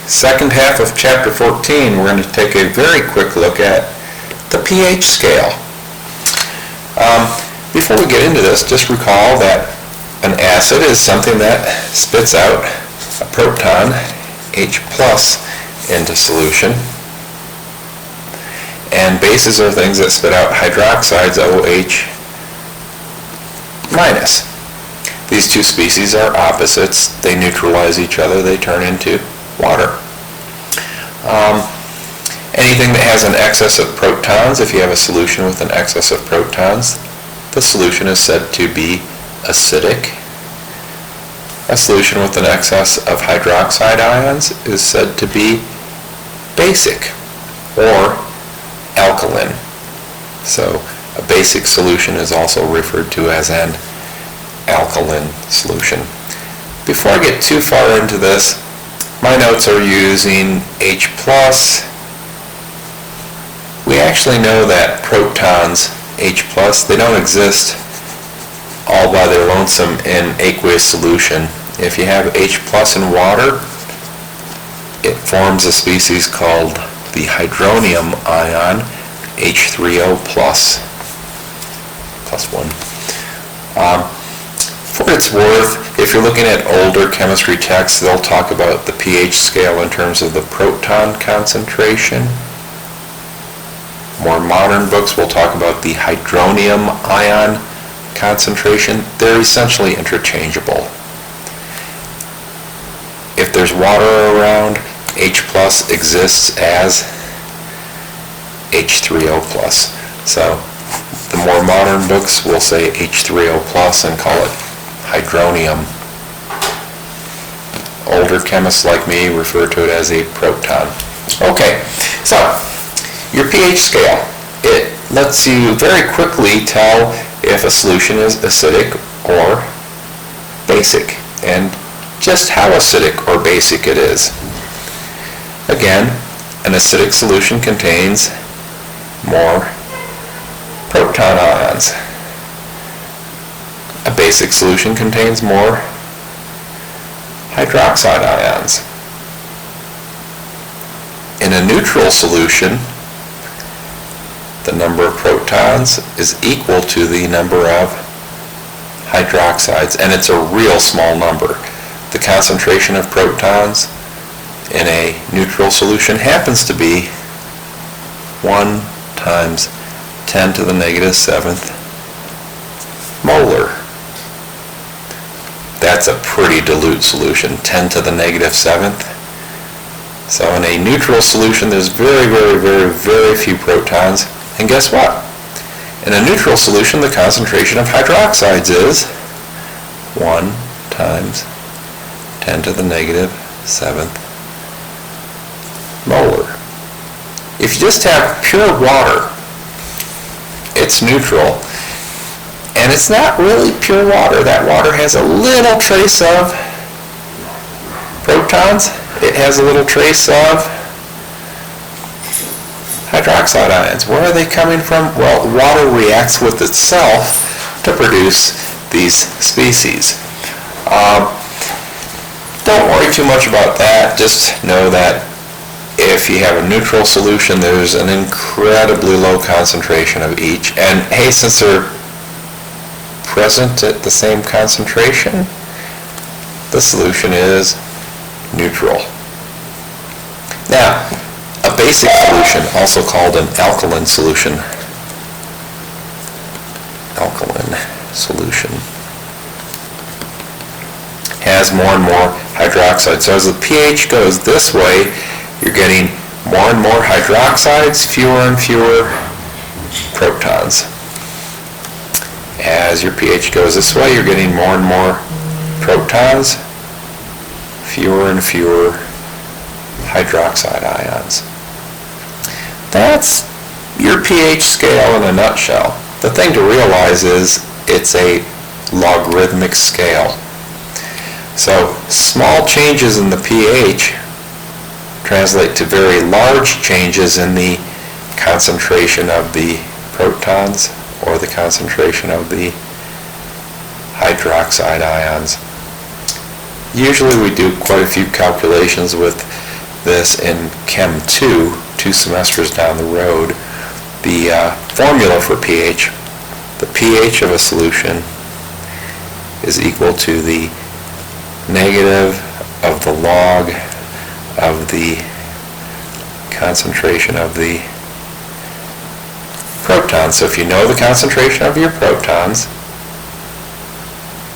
second half of chapter 14, we're going to take a very quick look at the pH scale. Before we get into this, just recall that an acid is something that spits out a proton, H+, into solution. And bases are things that spit out hydroxides, OH-. These two species are opposites. They neutralize each other. They turn into water. Anything that has an excess of protons, if you have a solution with an excess of protons, the solution is said to be acidic. A solution with an excess of hydroxide ions is said to be basic or alkaline. So a basic solution is also referred to as an alkaline solution. Before I get too far into this, my notes are using H+. We actually know that protons, H+, they don't exist all by their lonesome in aqueous solution. If you have H+ in water, it forms a species called the hydronium ion, H3O+, +1. For what it's worth, if you're looking at older chemistry texts, they'll talk about the pH scale in terms of the proton concentration. More modern books will talk about the hydronium ion concentration. They're essentially interchangeable. If there's water around, H+ exists as H3O+. So the more modern books will say H3O+ and call it hydronium. Older chemists like me refer to it as a proton. Okay, so your pH scale, it lets you very quickly tell if a solution is acidic or basic and just how acidic or basic it is. Again, an acidic solution contains more proton ions. A basic solution contains more hydroxide ions. In a neutral solution, the number of protons is equal to the number of hydroxides, and it's a real small number. The concentration of protons in a neutral solution happens to be 1 times 10 to the negative 7th molar. That's a pretty dilute solution, 10 to the negative 7th. So in a neutral solution, there's very, very, very, very few protons. And guess what? In a neutral solution, the concentration of hydroxides is 1 times 10 to the negative 7th molar. If you just have pure water, it's neutral. And it's not really pure water. That water has a little trace of protons. It has a little trace of hydroxide ions. Where are they coming from? Well, water reacts with itself to produce these species. Don't worry too much about that. Just know that if you have a neutral solution, there's an incredibly low concentration of each. And hey, since they're present at the same concentration, the solution is neutral. Now, a basic solution, also called an alkaline solution, has more and more hydroxide. So as the pH goes this way, you're getting more and more hydroxides, fewer and fewer protons. As your pH goes this way, you're getting more and more protons, fewer and fewer hydroxide ions. That's your pH scale in a nutshell. The thing to realize is it's a logarithmic scale. So small changes in the pH translate to very large changes in the concentration of the protons or the concentration of the hydroxide ions. Usually we do quite a few calculations with this in Chem 2, 2 semesters down the road, the formula for pH. The pH of a solution is equal to the negative of the log of the concentration of the protons. So if you know the concentration of your protons,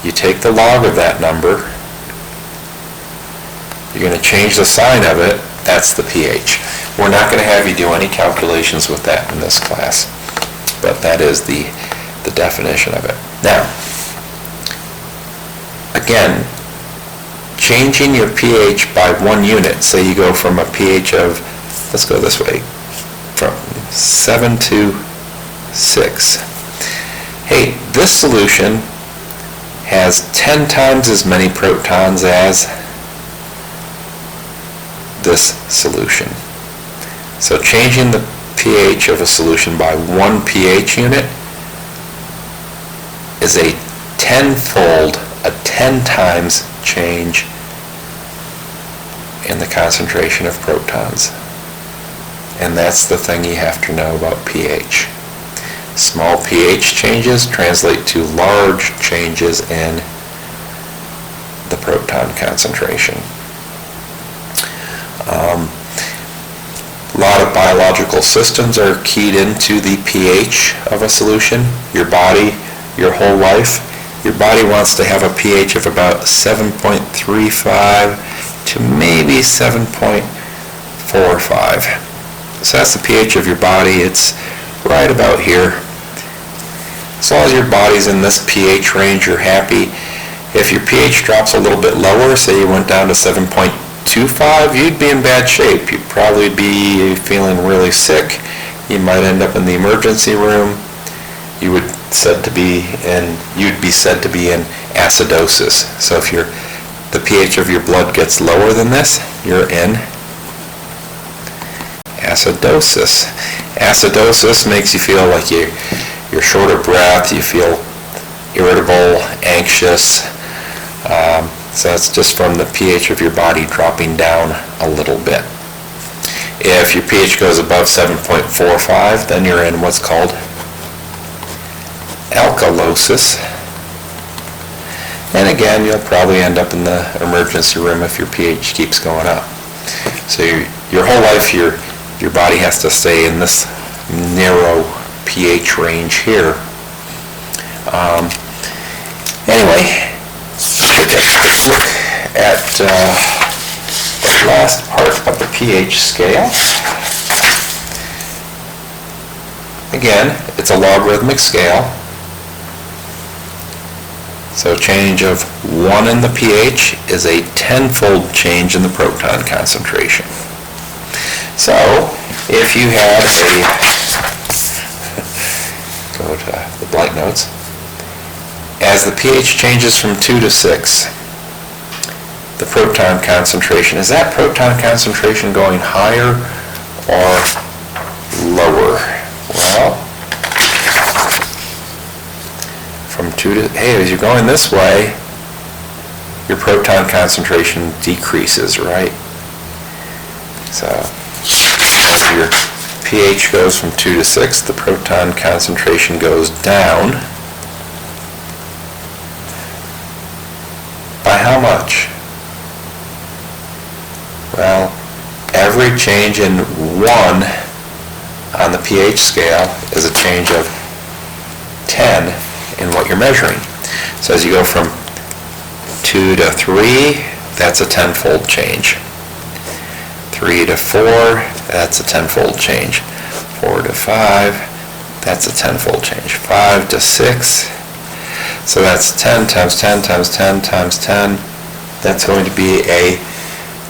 you take the log of that number, you're going to change the sign of it, that's the pH. We're not going to have you do any calculations with that in this class, but that is the definition of it. Now, again, changing your pH by 1 unit, say you go from a pH of, let's go this way, from 7 to 6. Hey, this solution has 10 times as many protons as this solution. So changing the pH of a solution by 1 pH unit is a 10-fold, a 10 times change in the concentration of protons. And that's the thing you have to know about pH. Small pH changes translate to large changes in the proton concentration. A lot of biological systems are keyed into the pH of a solution. Your body, your whole life, your body wants to have a pH of about 7.35 to maybe 7.45. So that's the pH of your body. It's right about here. As long as your body's in this pH range, you're happy. If your pH drops a little bit lower, say you went down to 7.25, you'd be in bad shape. You'd probably be feeling really sick. You might end up in the emergency room. You'd be said to be in acidosis. So if the pH of your blood gets lower than this, you're in acidosis. Acidosis makes you feel like you're short of breath, you feel irritable, anxious. So that's just from the pH of your body dropping down a little bit. If your pH goes above 7.45, then you're in what's called alkalosis. And again, you'll probably end up in the emergency room if your pH keeps going up. So your whole life, your body has to stay in this narrow pH range here. Anyway, take a quick look at the last part of the pH scale. Again, it's a logarithmic scale. So change of 1 in the pH is a 10-fold change in the proton concentration. So if you had go to the blank notes, as the pH changes from 2 to 6, the proton concentration, is that proton concentration going higher or lower? Well, from 2 to, hey, as you're going this way, your proton concentration decreases, right? So as your pH goes from 2 to 6, the proton concentration goes down. By how much? Well, every change in 1 on the pH scale is a change of 10 in what you're measuring. So as you go from 2 to 3, that's a 10-fold change. 3 to 4, that's a 10-fold change. 4 to 5, that's a 10-fold change. 5 to 6, so that's 10 times 10 times 10 times 10. That's going to be a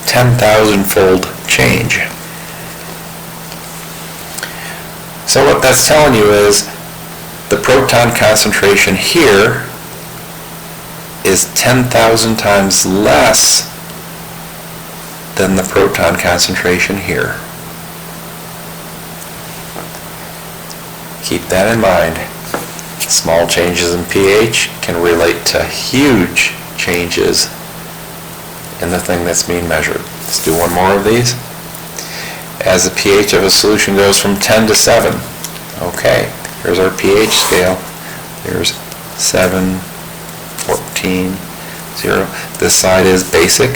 10,000-fold change. So what that's telling you is the proton concentration here is 10,000 times less than the proton concentration here. Keep that in mind. Small changes in pH can relate to huge changes in the thing that's being measured. Let's do one more of these. as the pH of a solution goes from 10 to 7. Okay, here's our pH scale. There's 7, 14, 0. This side is basic.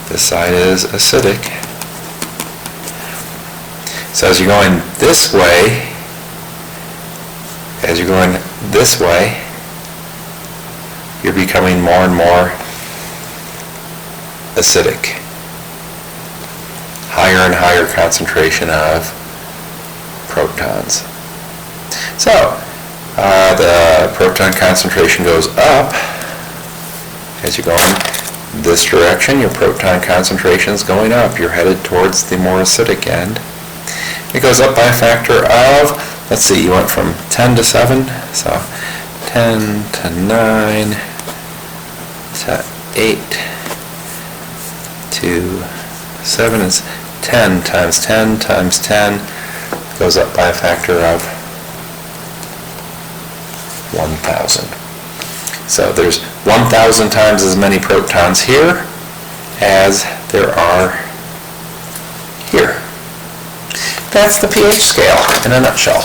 This side is acidic. So as you're going this way, you're becoming more and more acidic. Higher and higher concentration of protons. So the proton concentration goes up. As you go in this direction, your proton concentration is going up. You're headed towards the more acidic end. It goes up by a factor of, let's see, you went from 10 to 7, so 10 to 9 to 8 to 7 is 10 times 10 times 10, goes up by a factor of 1,000. So there's 1,000 times as many protons here as there are here. That's the pH scale in a nutshell.